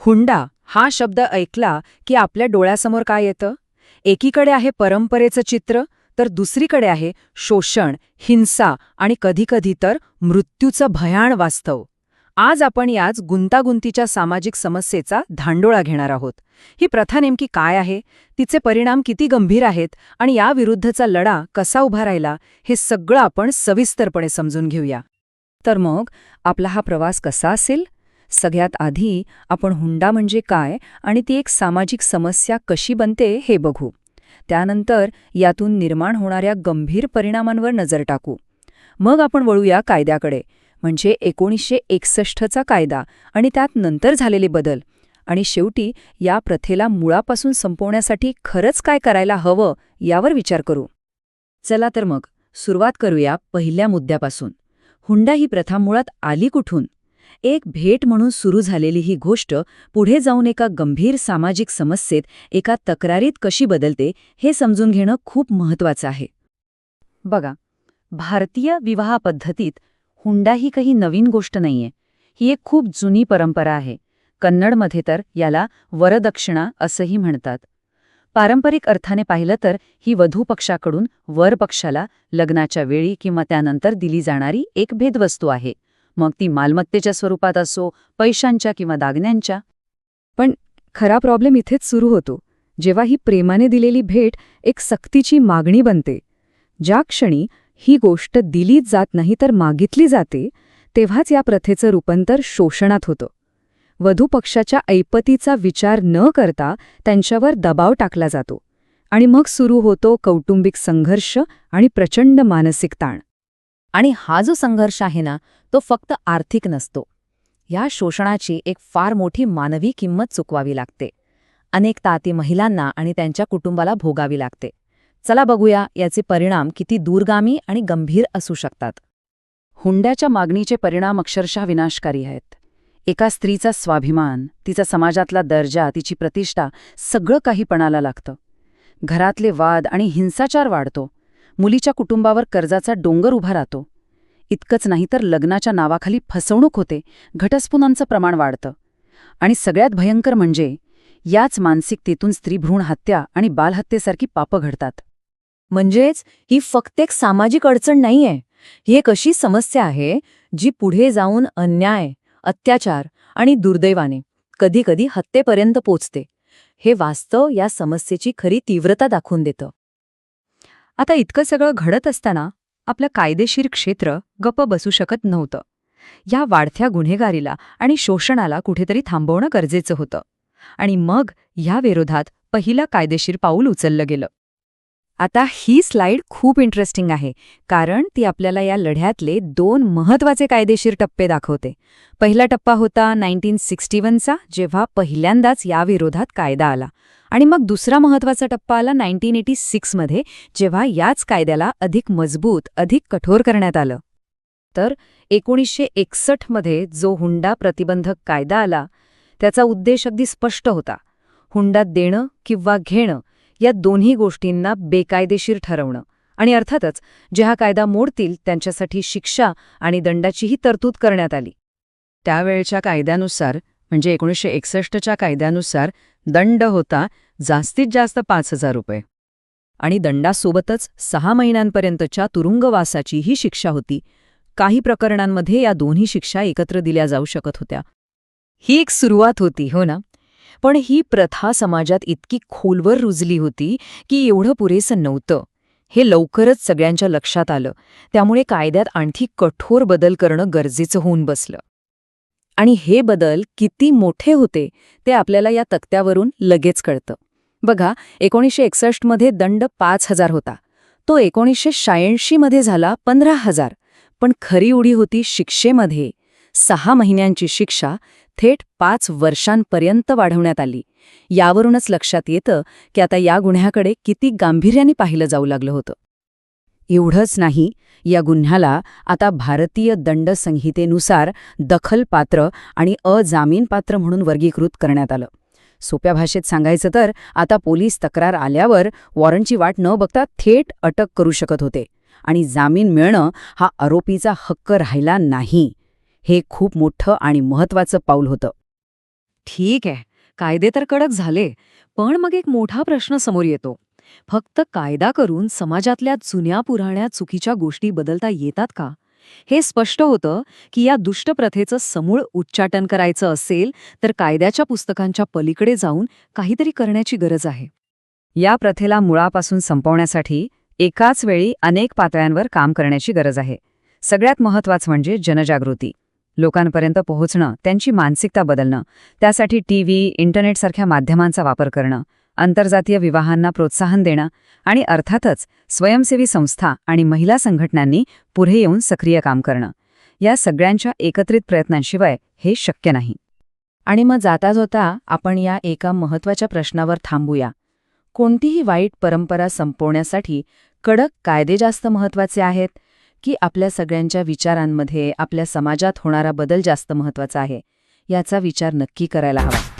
हुंडा हा शब्द ऐकला की आपल्या डोळ्यासमोर काय येतं? एकीकडे आहे परंपरेचं चित्र, तर दुसरीकडे आहे शोषण, हिंसा आणि कधीकधी तर मृत्यूचं भयाण वास्तव. आज आपण याच गुंतागुंतीच्या सामाजिक समस्येचा धांडोळा घेणार आहोत. ही प्रथा नेमकी काय आहे, तिचे परिणाम किती गंभीर आहेत आणि याविरुद्धचा लढा कसा उभा राहिला, हे सगळं आपण सविस्तरपणे समजून घेऊया. तर मग आपला हा प्रवास कसा असेल? सगळ्यात आधी आपण हुंडा म्हणजे काय आणि ती एक सामाजिक समस्या कशी बनते हे बघू. त्यानंतर यातून निर्माण होणाऱ्या गंभीर परिणामांवर नजर टाकू. मग आपण वळूया कायद्याकडे, म्हणजे 1961चा कायदा आणि त्यात नंतर झालेले बदल. आणि शेवटी या प्रथेला मुळापासून संपवण्यासाठी खरंच काय करायला हवं यावर विचार करू. चला तर मग सुरुवात करूया पहिल्या मुद्द्यापासून. हुंडा ही प्रथा मुळात आली कुठून? एक भेट म्हणून सुरू झालेली ही गोष्ट पुढे जाऊन एका गंभीर सामाजिक समस्येत, एका तक्रारीत कशी बदलते हे समजून घेणं खूप महत्त्वाचं आहे. बघा, भारतीय विवाह पद्धतीत हुंडा ही काही नवीन गोष्ट नाहीये. ही एक खूप जुनी परंपरा आहे. कन्नडमध्ये तर याला वरदक्षिणा असंही म्हणतात. पारंपरिक अर्थाने पाहिलं तर ही वधू पक्षाकडून वर पक्षाला लग्नाच्या वेळी किंवा त्यानंतर दिली जाणारी एक भेटवस्तू आहे. मग ती मालमत्तेच्या स्वरूपात असो, पैशांच्या किंवा दागिन्यांच्या. पण खरा प्रॉब्लेम इथेच सुरू होतो, जेव्हा ही प्रेमाने दिलेली भेट एक सक्तीची मागणी बनते. ज्या क्षणी ही गोष्ट दिलीच जात नाही तर मागितली जाते, तेव्हाच या प्रथेचं रूपांतर शोषणात होतं. वधू पक्षाच्या ऐपतीचा विचार न करता त्यांच्यावर दबाव टाकला जातो आणि मग सुरू होतो कौटुंबिक संघर्ष आणि प्रचंड मानसिक ताण. आणि हा जो संघर्ष आहे ना, तो फक्त आर्थिक नसतो. या शोषणाची एक फार मोठी मानवी किंमत चुकवावी लागते. अनेकदा ती महिलांना आणि त्यांच्या कुटुंबाला भोगावी लागते. चला बघूया याचे परिणाम किती दूरगामी आणि गंभीर असू शकतात. हुंड्याच्या मागणीचे परिणाम अक्षरशः विनाशकारी आहेत. एका स्त्रीचा स्वाभिमान, तिचा समाजातला दर्जा, तिची प्रतिष्ठा सगळं काही पणाला लागतं. घरातले वाद आणि हिंसाचार वाढतो. मुलीच्या कुटुंबावर कर्जाचा डोंगर उभा राहतो. इतकंच नाही तर लग्नाच्या नावाखाली फसवणूक होते, घटस्फोटांचं प्रमाण वाढतं. आणि सगळ्यात भयंकर म्हणजे याच मानसिकतेतून स्त्रीभ्रूण हत्या आणि बालहत्येसारखी पापं घडतात. म्हणजेच ही फक्त एक सामाजिक अडचण नाहीये, ही एक अशी समस्या आहे जी पुढे जाऊन अन्याय, अत्याचार आणि दुर्दैवाने कधीकधी हत्येपर्यंत पोचते. हे वास्तव या समस्येची खरी तीव्रता दाखवून देतं. आता इतकं सगळं घडत असताना आपलं कायदेशीर क्षेत्र गप्प बसू शकत नव्हतं. या वाढत्या गुन्हेगारीला आणि शोषणाला कुठेतरी थांबवणं गरजेचं होतं. आणि मग ह्या विरोधात पहिलं कायदेशीर पाऊल उचललं गेलं. आता ही स्लाइड खूप इंटरेस्टिंग आहे, कारण ती आपल्याला या लढ्यातले 2 महत्त्वाचे कायदेशीर टप्पे दाखवते. पहिला टप्पा होता 1961चा, जेव्हा पहिल्यांदाच या विरोधात कायदा आला. आणि मग दुसरा महत्त्वाचा टप्पा आला 1986मध्ये, जेव्हा याच कायद्याला अधिक मजबूत, अधिक कठोर करण्यात आलं. तर 1961मध्ये जो हुंडा प्रतिबंधक कायदा आला, त्याचा उद्देश अगदी स्पष्ट होता. हुंडा देणं किंवा घेणं या दोन्ही गोष्टींना बेकायदेशीर ठरवणं. आणि अर्थातच जे हा कायदा मोडतील त्यांच्यासाठी शिक्षा आणि दंडाचीही तरतूद करण्यात आली. त्यावेळच्या कायद्यानुसार, म्हणजे 1961च्या कायद्यानुसार दंड होता जास्तीत जास्त 5,000 रुपये. आणि दंडासोबतच 6 महिन्यांपर्यंतच्या तुरुंगवासाचीही शिक्षा होती. काही प्रकरणांमध्ये या दोन्ही शिक्षा एकत्र दिल्या जाऊ शकत होत्या. ही एक सुरुवात होती, हो ना? पण ही प्रथा समाजात इतकी खोलवर रुजली होती की एवढं पुरेसं नव्हतं. हे लवकरच सगळ्यांच्या लक्षात आलं. त्यामुळे कायद्यात आणखी कठोर बदल करणं गरजेचं होऊन बसलं. आणि हे बदल किती मोठे होते ते आपल्याला या तक्त्यावरून लगेच कळतं. बघा, 1961मध्ये दंड 5,000 होता. तो 1986मध्ये झाला 15,000. पण खरी उडी होती शिक्षेमध्ये. 6 महिन्यांची शिक्षा थेट 5 वर्षांपर्यंत वाढवण्यात आली. यावरूनच लक्षात येतं की आता या गुन्ह्याकडे किती गांभीर्याने पाहिलं जाऊ लागलं होतं. एवढंच नाही, या गुन्ह्याला आता भारतीय दंड संहितेनुसार दखलपात्र आणि अजामीनपात्र म्हणून वर्गीकृत करण्यात आलं. सोप्या भाषेत सांगायचं तर आता पोलीस तक्रार आल्यावर वॉरंटची वाट न बघता थेट अटक करू शकत होते. आणि जामीन मिळणं हा आरोपीचा हक्क राहिला नाही. हे खूप मोठं आणि महत्त्वाचं पाऊल होतं. ठीक आहे, कायदे तर कडक झाले, पण मग एक मोठा प्रश्न समोर येतो. फक्त कायदा करून समाजातल्या जुन्या पुराण्या चुकीच्या गोष्टी बदलता येतात का? हे स्पष्ट होतं की या दुष्ट प्रथेचं समूळ उच्चाटन करायचं असेल तर कायद्याच्या पुस्तकांच्या पलीकडे जाऊन काहीतरी करण्याची गरज आहे. या प्रथेला मुळापासून संपवण्यासाठी एकाच वेळी अनेक पातळ्यांवर काम करण्याची गरज आहे. सगळ्यात महत्त्वाचं म्हणजे जनजागृती. लोकांपर्यंत पोहोचणं, त्यांची मानसिकता बदलणं. त्यासाठी टीव्ही, इंटरनेटसारख्या माध्यमांचा वापर करणं, आंतरजातीय विवाहांना प्रोत्साहन देणं आणि अर्थातच स्वयंसेवी संस्था आणि महिला संघटनांनी पुढे येऊन सक्रिय काम करणं. या सगळ्यांच्या एकत्रित प्रयत्नांशिवाय हे शक्य नाही. आणि मग जाता जाता आपण या एका महत्त्वाच्या प्रश्नावर थांबूया. कोणतीही वाईट परंपरा संपवण्यासाठी कडक कायदे जास्त महत्त्वाचे आहेत की आपल्या सगळ्यांच्या विचारांमध्ये, आपल्या समाजात होणारा बदल जास्त महत्त्वाचा आहे? याचा विचार नक्की करायला हवा.